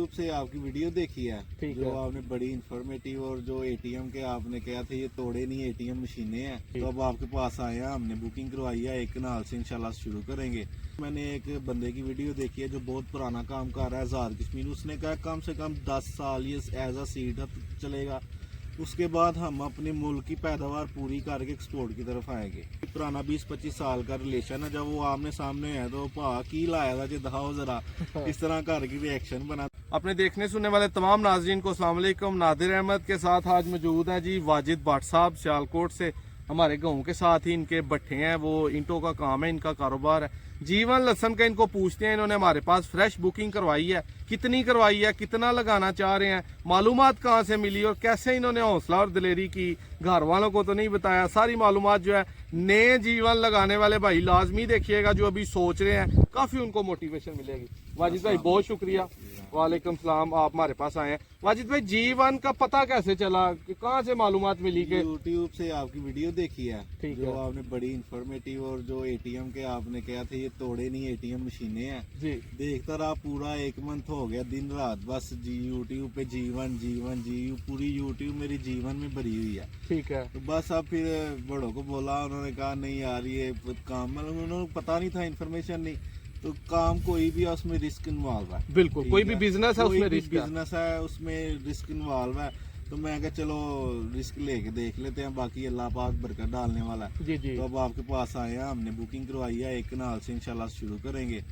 YouTube से आपकी video देखी है ठीक जो है। आपने बड़ी इंफॉर्मेटिव और जो एटीएम के आपने कहा था ये तोड़े नहीं एटीएम मशीनें हैं, तो अब आपके पास आए हैं, हमने बुकिंग करवाई है, एक कनाल से इंशाल्लाह शुरू करेंगे। मैंने एक बंदे की वीडियो देखी है जो बहुत पुराना काम कर रहा है आज़ाद कश्मीर, उसने कहा कम से कम 10 साल ये एज अ सीड चलेगा, उसके बाद हम अपने मुल्क की पैदावार पूरी करके एक्सपोर्ट की तरफ आएंगे। पुराना 20-25 साल का रिलेशन है, जब वो आमने सामने है तो भा की लाया था जो दिखाओ जरा, इस तरह घर की रिएक्शन बना। अपने देखने सुनने वाले तमाम नाजरीन को अस्सलाम वालेकुम। नादिर अहमद के साथ आज मौजूद हैं जी वाजिद भट्ट साहब सियालकोट से। हमारे गाँव के साथ ही इनके भट्ठे हैं, वो ईंटों का काम है, इनका कारोबार है। जीवन लहसन का इनको पूछते हैं, इन्होंने हमारे पास फ्रेश बुकिंग करवाई है, कितनी करवाई है, कितना लगाना चाह रहे हैं, मालूमात कहाँ से मिली और कैसे इन्होंने हौसला और दिलेरी की, घर वालों को तो नहीं बताया। सारी मालूमात जो है नए जीवन लगाने वाले भाई लाजमी देखिएगा, जो अभी सोच रहे हैं, काफी उनको मोटिवेशन मिलेगी। वाजिद भाई बहुत शुक्रिया। वालेकुम सलाम, आप हमारे पास आए हैं। वाजिद भाई जीवन का पता कैसे चला, कहाँ से मालूमात मिली के? यूट्यूब से आपकी वीडियो देखी है ठीक जो है। आपने बड़ी इंफॉर्मेटिव और जो एटीएम के आपने कहा था ये तोड़े नहीं एटीएम मशीनें हैं जी देखता रहा, पूरा 1 मंथ हो गया दिन रात बस जी यूट्यूब पे जीवन जीवन जी पूरी यूट्यूब मेरी जीवन में भरी हुई है। ठीक है। तो बस अब फिर बड़ों को बोला, उन्होंने कहा नहीं यार ये काम, मतलब उन्होंने पता नहीं था, इन्फॉर्मेशन नहीं, तो काम कोई भी है उसमें रिस्क इन्वॉल्व है। बिल्कुल, ठीक कोई भी बिजनेस है उसमें रिस्क है। बिजनेस है उसमें रिस्क इन्वॉल्व है, तो मैं कहा चलो रिस्क लेके देख लेते हैं, बाकी अल्लाह पाक बरकत डालने वाला है। जी जी तो अब आपके पास आए हैं, हमने बुकिंग करवाई है, एक कनाल से इंशाल्लाह शुरू करेंगे।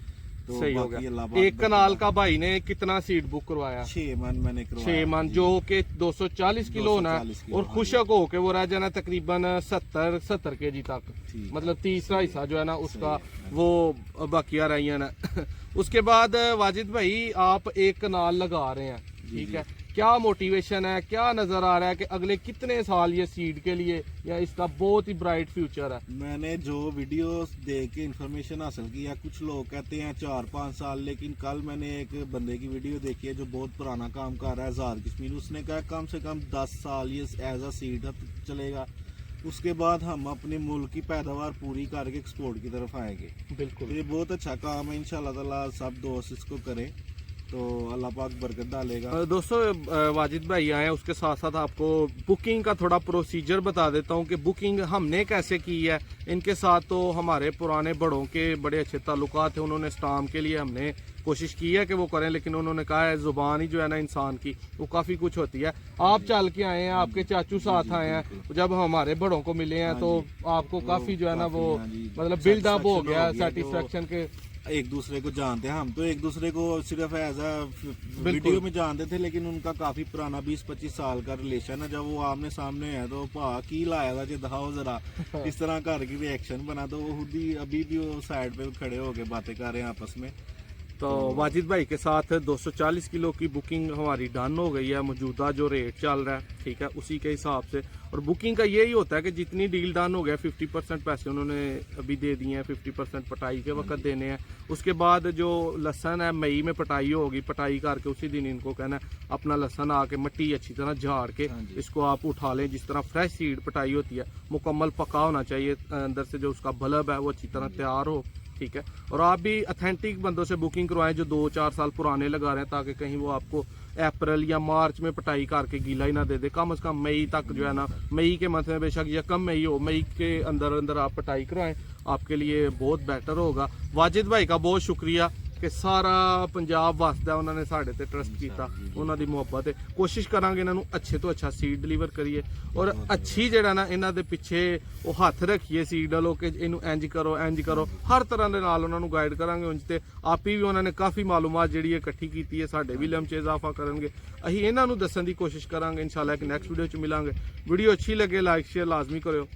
तो सही हो बाकी अल्लाह गया। पाक एक कनाल का भाई ने कितना सीट बुक करवाया? 6 मन मैंने करवाया। 6 मन जो कि 240 किलो होना है, 240 किलो, और खुशक हो के वो रह जाना तकरीबन 70 केजी तक, ठीक है। मतलब तीसरा हिस्सा जो है ना उसका सही है। वो बकिया रही है ना। उसके बाद वाजिद भाई आप एक कनाल लगा रहे हैं, ठीक जी। है, क्या मोटिवेशन है, क्या नजर आ रहा है कि अगले कितने साल ये सीड के लिए या इसका बहुत ही ब्राइट फ्यूचर है? मैंने जो वीडियोस देख के इंफॉर्मेशन हासिल की है, कुछ लोग कहते हैं 4-5 साल, लेकिन कल मैंने एक बंदे की वीडियो देखी है जो बहुत पुराना काम कर रहा है आज़ाद कश्मीर, उसने कहा कम से कम 10 साल ये एज अ सीड चलेगा, उसके बाद हम अपने मुल्क की पैदावार पूरी करके एक्सपोर्ट की तरफ आएंगे। बिल्कुल। तो ये बहुत अच्छा काम है, इंशाल्लाह ताला सब दोस्त इसको करें तो अल्लाह पाक बरकत डालेगा। दोस्तों वाजिद भाई आए हैं, उसके साथ साथ आपको बुकिंग का थोड़ा प्रोसीजर बता देता हूँ कि बुकिंग हमने कैसे की है। इनके साथ तो हमारे पुराने बड़ों के बड़े अच्छे ताल्लुकात थे, उन्होंने स्टाम के लिए हमने कोशिश की है कि वो करें, लेकिन उन्होंने कहा है जुबान ही जो है ना इंसान की वो काफ़ी कुछ होती है। आप चल के आए हैं, आपके चाचू साथ आए हैं, जब हमारे बड़ों को मिले हैं तो आपको काफ़ी जो है ना वो मतलब बिल्डअप हो गया सेटिस्फेक्शन के, एक दूसरे को जानते हैं। हम तो एक दूसरे को सिर्फ एज अ वीडियो में जानते थे, लेकिन उनका काफी पुराना 20-25 साल का रिलेशन है, जब वो आमने सामने है तो भा की लाया था जो दिखाओ जरा, इस तरह घर की रिएक्शन बना, तो वो खुद ही अभी भी वो साइड पे खड़े होके बातें कर रहे हैं आपस में। तो वाजिद भाई के साथ 240 किलो की बुकिंग हमारी डन हो गई है, मौजूदा जो रेट चल रहा है, ठीक है, उसी के हिसाब से। और बुकिंग का यही होता है कि जितनी डील डन हो गया 50% पैसे उन्होंने अभी दे दिए हैं, 50% पटाई के वक्त देने हैं। उसके बाद जो लहसन है मई में पटाई होगी, पटाई करके उसी दिन इनको कहना है अपना लहसन आके मिट्टी अच्छी तरह झाड़ के इसको आप उठा लें, जिस तरह फ्रेश सीड पटाई होती है, मुकम्मल पका होना चाहिए, अंदर से जो उसका बल्ब है वो अच्छी तरह तैयार हो, ठीक है। और आप भी अथेंटिक बंदों से बुकिंग करवाएं जो 2-4 साल पुराने लगा रहे हैं, ताकि कहीं वो आपको अप्रैल या मार्च में पटाई करके गीला ही ना दे दे। कम से कम मई तक जो है ना, मई के मंथ में बेशक या कम मई हो, मई के अंदर अंदर आप पटाई करवाएं, आपके लिए बहुत बेहतर होगा। वाजिद भाई का बहुत शुक्रिया कि सारा पंजाब वास्ता उन्होंने साढ़े ते ट्रस्ट किया, उन्होंने मुहब्बत है। कोशिश करांगे इन्हों अच्छे तो अच्छा सीड डिलीवर करिए और अच्छी जड़ा ना इन्हों के पिछे वो हाथ रखिए सीड वालों कि इनू इंज करो, हर तरह के नाल उन्होंने गाइड करांगे। उंज ते आप ही उन्होंने काफ़ी मालूमात जी इकट्ठी की है, साढ़े भी इलम च इजाफा करेंगे, अं इन्हों दसन की कोशिश करांगे। इंशाल्लाह एक नैक्सट वीडियो च मिलांगे। वीडियो अच्छी लगे लाइक शेयर लाजमी करो।